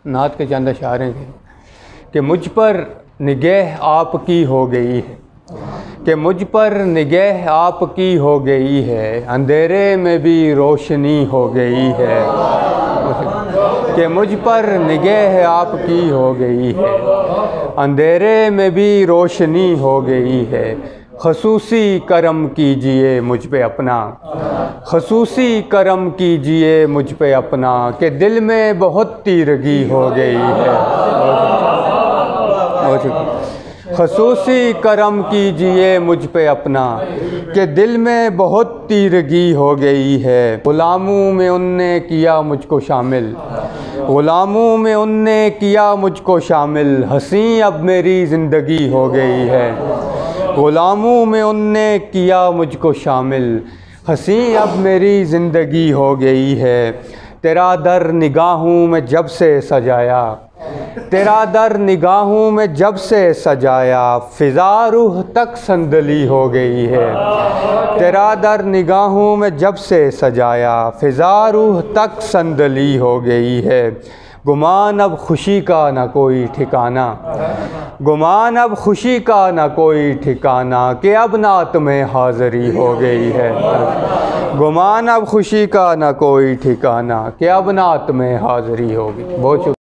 نعت کے چند اشعار ہیں کہ مجھ پر نگہ آپ کی ہو گئی ہے، کہ مجھ پر نگہ آپ کی ہو گئی ہے، اندھیرے میں بھی روشنی ہو گئی ہے، کہ مجھ پر نگہ آپ کی ہو گئی ہے، اندھیرے میں بھی روشنی ہو گئی ہے، خصوصی کرم کیجئے مجھ پہ اپنا، خصوصی کرم کیجئے مجھ پہ اپنا، کہ دل میں بہت تیرگی ہو گئی ہے، خصوصی کرم کیجئے مجھ پہ اپنا، کہ دل میں بہت تیرگی ہو گئی ہے، غلاموں میں ان نے کیا مجھ کو شامل، غلاموں میں ان نے کیا مجھ کو شامل، حسین اب میری زندگی ہو گئی ہے، غلاموں میں ان نے کیا مجھ کو شامل، حسین اب میری زندگی ہو گئی ہے، تیرا در نگاہوں میں جب سے سجایا، تیرا در نگاہوں میں جب سے سجایا، فضا روح تک صندلی ہو گئی ہے، تیرا در نگاہوں میں جب سے سجایا، فضا روح تک صندلی ہو گئی ہے، گمان اب خوشی کا نہ کوئی ٹھکانہ، گمان اب خوشی کا نہ کوئی ٹھکانہ، کہ اب نعت میں حاضری ہو گئی ہے، گمان اب خوشی کا نہ کوئی ٹھکانہ، کہ اب نعت میں حاضری ہوگی۔ بہت شکریہ۔